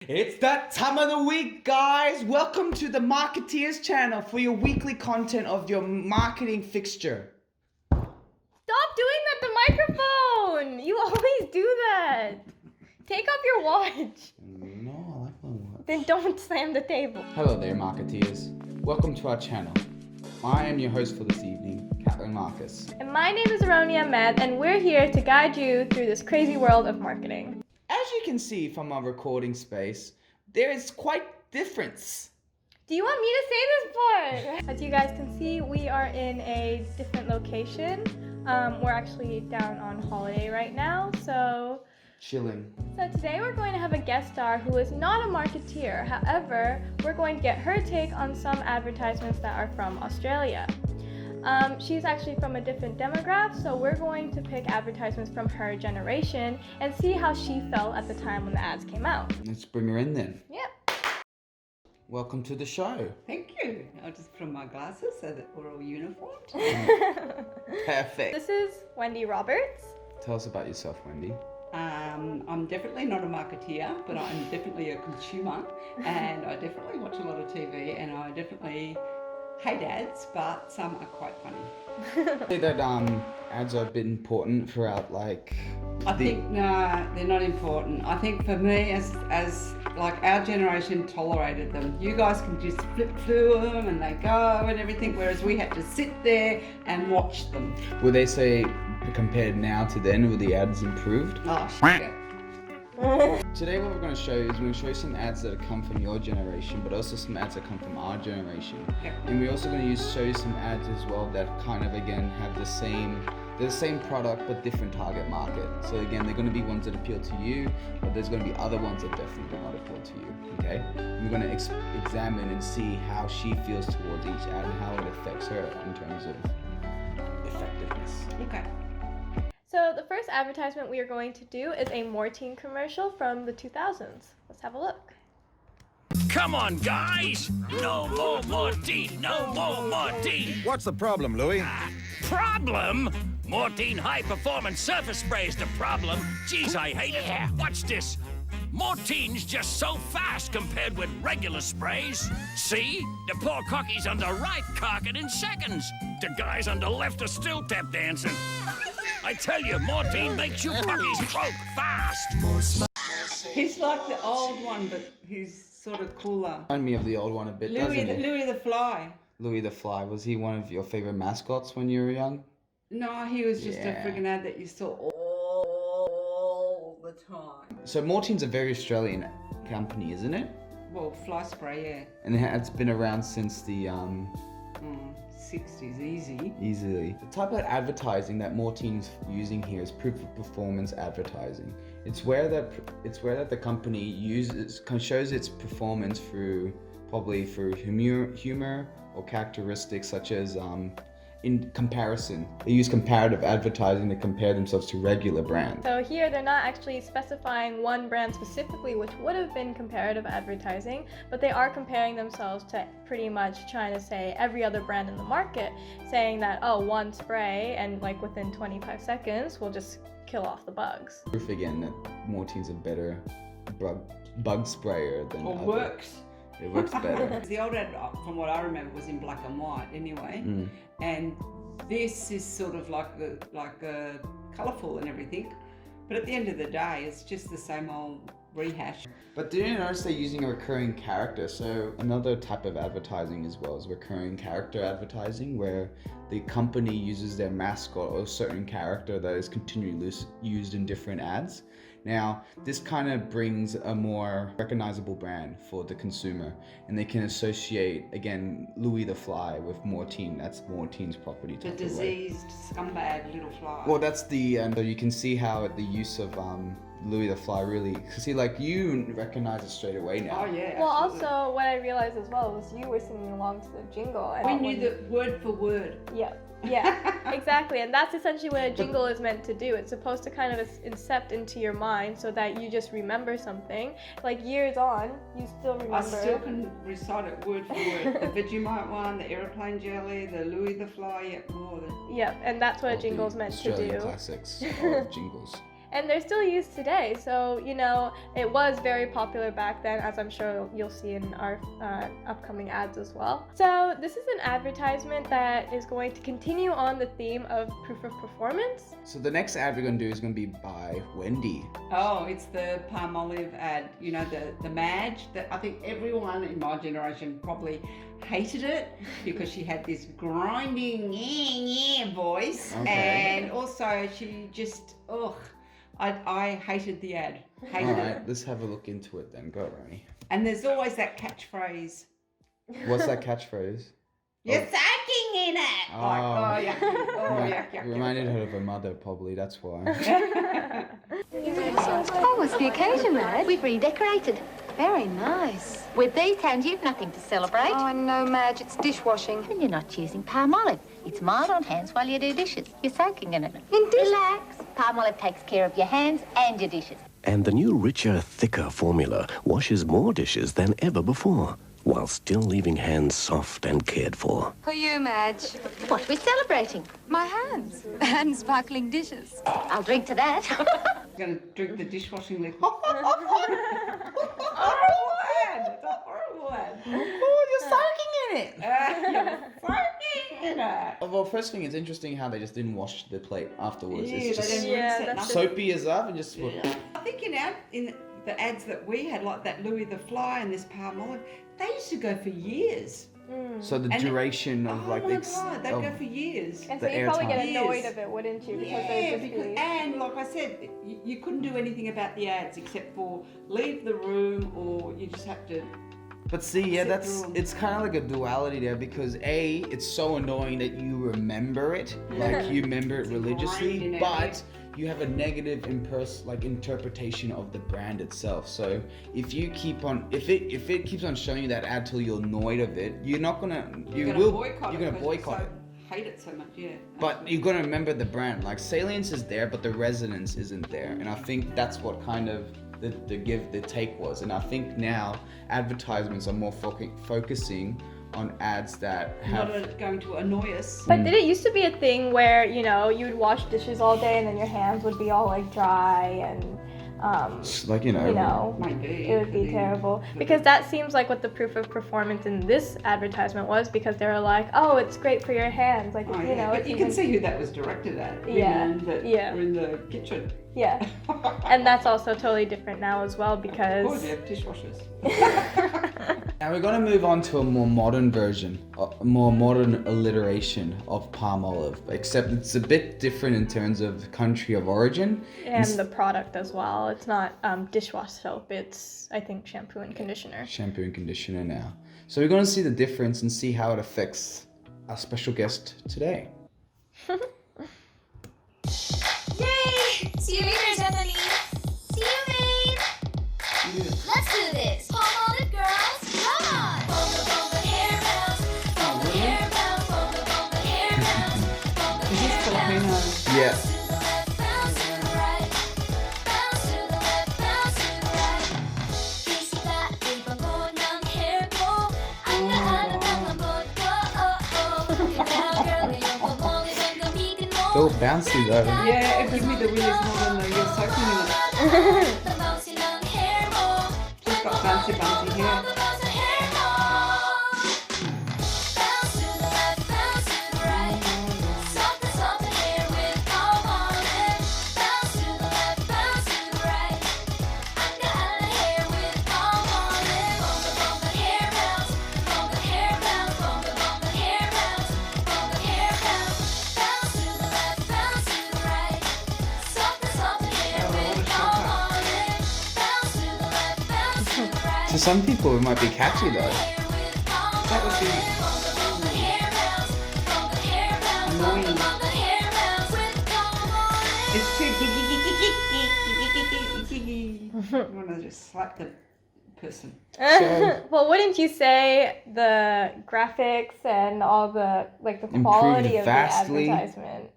It's that time of the week, guys! Welcome to the Marketeers Channel for your weekly content of your marketing fixture. Stop doing that to microphone! You always do that. Take off your watch. No, I like my watch. Then don't slam the table. Hello there, Marketeers. Welcome to our channel. I am your host for this evening, Catherine Marcus. And my name is Aronia Ahmed, and we're here to guide you through this crazy world of marketing. As you can see from our recording space, there is quite difference. Do you want me to say this part? As you guys can see, we are in a different location. We're actually down on holiday right now, so Chilling. today we're going to have a guest star who is not a marketeer. However, we're going to get her take on some advertisements that are from Australia. She's actually from a different demographic, so we're going to pick advertisements from her generation and see how she felt at the time when the ads came out. Let's bring her in then. Yep. Welcome to the show. Thank you. I'll just put on my glasses so that we're all uniformed. Perfect. This is Wendy Roberts. Tell us about yourself, Wendy. I'm definitely not a marketeer, but I'm definitely a consumer, and I definitely watch a lot of TV, and I definitely hate ads, but some are quite funny. I think that ads are a bit important throughout, like. I think no, they're not important. I think for me, as like our generation tolerated them. You guys can just flip through them and they go and everything, whereas we had to sit there and watch them. Would they say compared now to then, were the ads improved? Oh shit. Today what we're going to show you is we're going to show you some ads that have come from your generation, but also some ads that come from our generation. Yep. And we're also going to show you some ads as well that kind of again have the same product but different target market. So again, they're going to be ones that appeal to you, but there's going to be other ones that definitely do not appeal to you. Okay? We're going to examine and see how she feels towards each ad and how it affects her in terms of effectiveness. Okay. So the first advertisement we are going to do is a Mortein commercial from the 2000s. Let's have a look. Come on, guys! No more Mortein! No more Mortein! What's the problem, Louis? Problem? Mortein High Performance Surface Spray is the problem. Geez, I hate it. Watch this. Mortein's just so fast compared with regular sprays. See? The poor cocky's on the right carking in seconds. The guys on the left are still tap dancing. I tell you, Mortein makes you cockies croak fast. He's like the old one, but he's sort of cooler. Remind me of the old one a bit, doesn't he? Louis the Fly. Louis the Fly. Was he one of your favorite mascots when you were young? No, he was just Yeah. a friggin' ad that you saw all the time. So Mortein's a very Australian company, isn't it? Well, fly spray, And it's been around since the yeah. 60s, easy. easily. The type of advertising that Mortein's using here is proof of performance advertising. It's where that the company shows its performance through humor or characteristics such as in comparison. They use comparative advertising to compare themselves to regular brands. So here they're not actually specifying one brand specifically, which would have been comparative advertising, but they are comparing themselves to pretty much trying to say every other brand in the market, saying that, oh, one spray and like within 25 seconds will just kill off the bugs. Proof again that Mortein's a better bug sprayer than Or other. works. It works better. The old ad, from what I remember, was in black and white anyway. And this is sort of like colourful and everything. But at the end of the day, it's just the same old rehash. But do you notice they're using a recurring character? So another type of advertising as well is recurring character advertising, where the company uses their mascot or a certain character that is continually used in different ads. Now, this kind of brings a more recognizable brand for the consumer, and they can associate, again, Louis the Fly with Mortein. That's Mortein's property. The type of way. diseased scumbag little fly. Well, that's the, so you can see how the use of Louis the Fly really, see, like you recognize it straight away now. Oh yeah. Well, absolutely. also what I realized as well was you were singing along to the jingle. And we knew that word for word. Yeah, exactly. And that's essentially what a jingle is meant to do. It's supposed to kind of incept into your mind so that you just remember something. Like years on, you still remember. I still can recite it word for word. The Vegemite one, the aeroplane jelly, the Louis the Fly, Yep, and that's what a jingle is meant to Australian do. classics of jingles. and they're still used today. So, you know, it was very popular back then, as I'm sure you'll see in our upcoming ads as well. So this is an advertisement that is going to continue on the theme of proof of performance. So the next ad we're going to do is going to be by Wendy. Oh, it's the Palmolive ad, you know, the Madge, that I think everyone in my generation probably hated it because she had this grinding voice. Okay. And also she just, I hated the ad. Hated Alright, it. let's have a look into it then. Go, Ronnie. And there's always that catchphrase. What's that catchphrose? You're sucking in it! Like, yuck. Yuck. Reminded her of her mother, probably, that's why. Oh, what's the occasion, Madge? We've redecorated. Very nice. With these hands, you've nothing to celebrate. Oh, no, Madge, it's dishwashing. And you're not choosing Palmolive. It's mild on hands while you do dishes. You're soaking in it. Indeed. Relax. Palmolive takes care of your hands and your dishes. And the new richer, thicker formula washes more dishes than ever before, while still leaving hands soft and cared for. For you, Madge. What are we celebrating? My hands. And sparkling dishes. I'll drink to that. I'm going to drink the dishwashing liquid. Horrible ad. It's a horrible ad. Oh, you're soaking in it! You're soaking in it. Well, first thing, it's interesting how they just didn't wash the plate afterwards. Yeah, It's they just didn't rinse it, that's nothing. soapy as up and just... I think in the ads that we had, like that Louis the Fly and this Palmolive, they used to go for years. So the And- duration of Oh like my the... God, they'd go for years. And The so you probably get airtime. annoyed Yes. of it, wouldn't you? Because Yeah, it would just because, be... and like I said, you couldn't do anything about the ads except for leave the room, or you just have to. But see, yeah, Sit that's through 'em. it's kind of like a duality there because A, it's so annoying that you remember it, like you remember it It's ingrained religiously, in it, but you have a negative interpretation of the brand itself. So if you keep on, if it keeps on showing you that ad till you're annoyed of it, you're not gonna, You're gonna boycott you're it. gonna boycott it. Hate it so much, yeah. But you're gonna remember the brand. Like salience is there, but the resonance isn't there. And I think that's what kind of the take was. And I think now advertisements are more focusing on ads that have. Not going to annoy us. But did it used to be a thing where, you know, you would wash dishes all day and then your hands would be all like dry and, Like, you know, Might be. it would be terrible. Because that seems like what the proof of performance in this advertisement was, because they were like, oh, it's great for your hands. Like, Oh, you yeah. know, But it's you can even- see who that was directed at. Yeah, Women that yeah. were in the kitchen. Yeah. And that's also totally different now as well Of course, because... they have dishwashers. Now we're gonna move on to a more modern version, a more modern alliteration of Palmolive, except it's a bit different in terms of country of origin. And the product as well. It's not dishwash soap. It's, I think, shampoo and conditioner. Shampoo and conditioner now. So we're gonna see the difference and see how it affects our special guest today. Yay! See you later, Stephanie. See you, babe. Let's do this. Palmolive girls, come on. Bonga, bonga, hair bounce. Bonga, hair bounce. Bonga, bonga, hair bounce. Bonga, Is this hair Filipino? bounce. Yeah. Bounce to the left, bounce to the right. Bounce to the left, bounce to the right. Isla, ibago ng hair ko. Ang naalam ng abot ko, oh, oh. Ikaw, girl, iyong palmolive ang gamitin mo. Go bouncy though. Yeah, give me the willies more than the you're soaking in it. The bouncy ng hair mo. She's got bouncy hair. The bounce of hair mo. Bounce to the left, bounce to the right. Soft and soft and hair with Palmolive. Bounce to the left, bounce to the right. Ang gaan na hair with Palmolive. Bonga, bonga, hair bounce. Bonga, hair bounce. Bonga, bonga, hair bounce. Bonga, hair bounce. Bounce to the left, bounce to the right. Soft and soft and hair with Palmolive. Bounce to the left, bounce to the right. To some people it might be catchy though. That would be annoying. It's too giggy. You want to just slap the person. Well, wouldn't you say the graphics and all the, like, the Improved quality of vastly. the advertisement?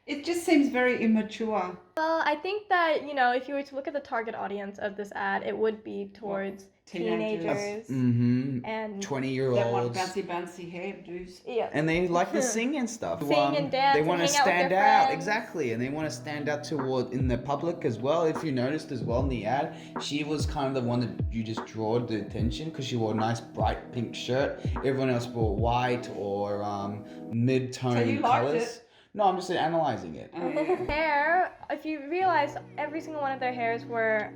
It just seems very immature. Well, I think that, you know, if you were to look at the target audience of this ad, it would be towards teenagers Mm-hmm. and 20-year-olds. That want bouncy hairdos. yeah. And they like to sing and stuff. Sing and dance They and want to hang out with stand their out, friends. exactly, and they want to stand out in the public as well. If you noticed as well in the ad, she was kind of the one that you just draw the attention because she wore a nice bright pink shirt. Everyone else wore white or mid-tone So you liked colors. it? No, I'm just analyzing it. Oh, yeah. Hair, if you realize every single one of their hairs were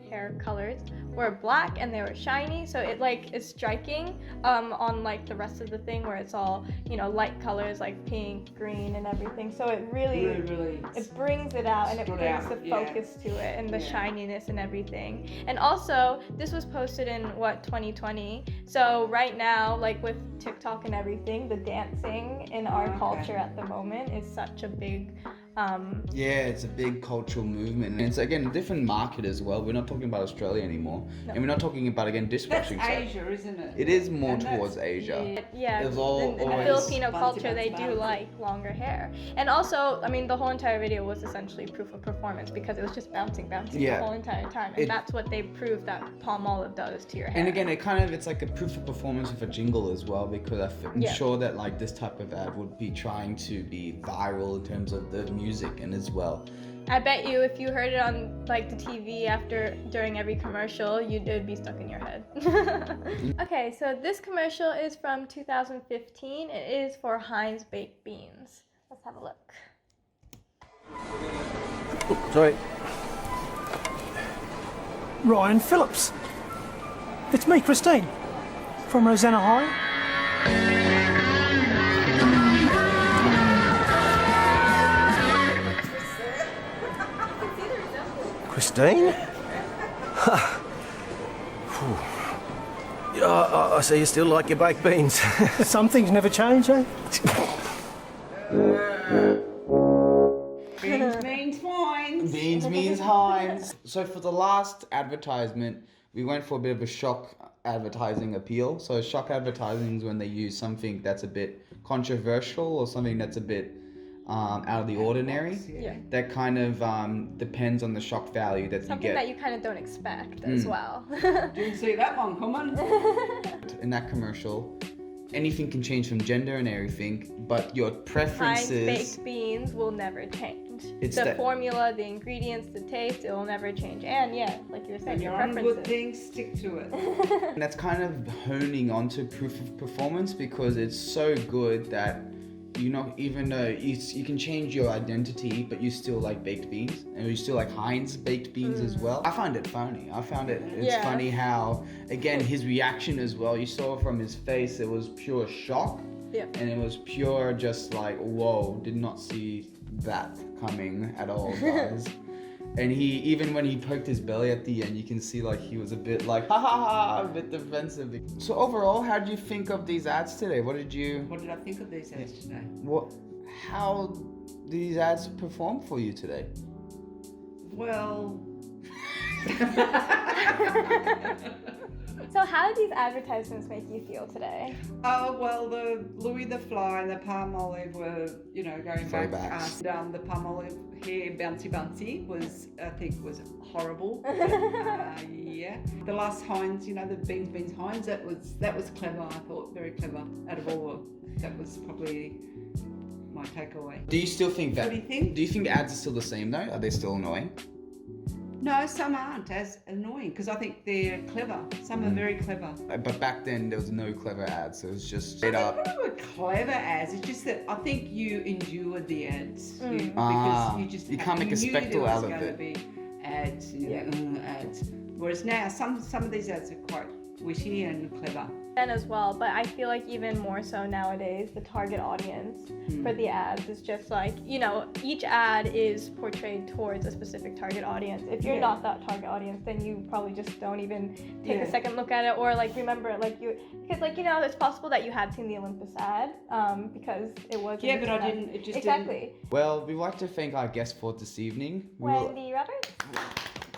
hair colors were black and they were shiny, so it like is striking on like the rest of the thing where it's all, you know, light colors like pink, green and everything. So it really it brings it out and it stood brings out, the yeah. focus to it and the Yeah. shininess and everything. And also this was posted in 2020, so right now, like with TikTok and everything, the dancing in our Okay. culture at the moment is such a big Yeah, it's a big cultural movement. And it's, again, a different market as well. We're not talking about Australia anymore. No. And we're not talking about, again, That's dishwashing soap. Asia, isn't it? It is more And that's- towards Asia. Yeah, It was all in always Filipino bouncy, culture, they bouncy, do bouncy. like longer hair. And also, I mean, the whole entire video was essentially proof of performance because it was just bouncing Yeah. the whole entire time. And It- that's what they proved that palm olive does to your hair. And again, it's like a proof of performance with a jingle as well, because I'm Yeah. sure that like this type of ad would be trying to be viral in terms of the music and as well. I bet you if you heard it on like the TV during every commercial, it would be stuck in your head. Okay, so this commercial is from 2015. It is for Heinz baked beans. Let's have a look. Sorry. Ryan Phillips. It's me, Christine, from Rosanna High. Christine? I see you still like your baked beans. Some things never change, eh? Beans means wine. Beans means Heinz. So for the last advertisement, we went for a bit of a shock advertising appeal. So shock advertising is when they use something that's a bit controversial or something that's a bit out of the ordinary. Yeah. That kind of depends on the shock value that Something you that get. you kind of don't expect as well. Didn't see that one coming. In that commercial, anything can change from gender and everything, but your Heinz preferences. baked beans will never change. It's the that- formula, the ingredients, the taste, it will never change. And yeah, like you were saying, When your you're on good preferences. things, stick to it. And that's kind of honing onto proof of performance because it's so good that even though you can change your identity, but you still like baked beans, and you still like Heinz baked beans as well. I find it funny. It's Yeah. funny how, again, his reaction as well. You saw from his face, it was pure shock, Yeah. and it was pure just like, whoa, did not see that coming at all, guys. And even when he poked his belly at the end, you can see like he was a bit like, ha ha ha, a bit defensive. So overall, how did you think of these ads today? What did I think of these ads today? How did these ads perform for you today? Well, So how did these advertisements make you feel today? well, the Louis the Fly and the palm olive were, going back. Throwbacks. The palm olive hair bouncy was, I think, was horrible. Yeah. The last Heinz, the beans Heinz, that was clever. I thought very clever. Out of all, that was probably my takeaway. Do you still think that? What do you think? Do you think the ads are still the same though? Are they still annoying? No, some aren't as annoying because I think they're clever. Some are very clever. But back then there was no clever ads. It was just straight They up. probably were clever ads. It's just that I think you endured the ads because Ah, you just you can't make a knew spectacle there out was of going it. to be ads, ads. Whereas now some of these ads are quite witty and clever. Then as well, but I feel like even more so nowadays, the target audience for the ads is just like, each ad is portrayed towards a specific target audience. If you're not that target audience, then you probably just don't even take a second look at it or like remember it because it's possible that you had seen the Olympus ad because it was. Yeah, but I didn't. It just exactly. Well, we'd like to thank our guest for this evening. Wendy Roberts.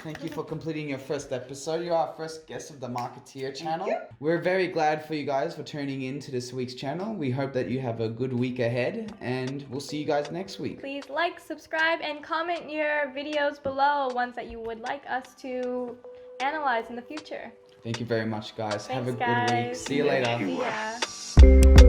Thank you for completing your first episode. You're our first guest of the Marketeer Channel. We're very glad for you guys for tuning in to this week's channel. We hope that you have a good week ahead, and we'll see you guys next week. Please like, subscribe, and comment your videos below, ones that you would like us to analyze in the future. Thank you very much, guys. Have a Thanks, good week. guys. See you later. See ya.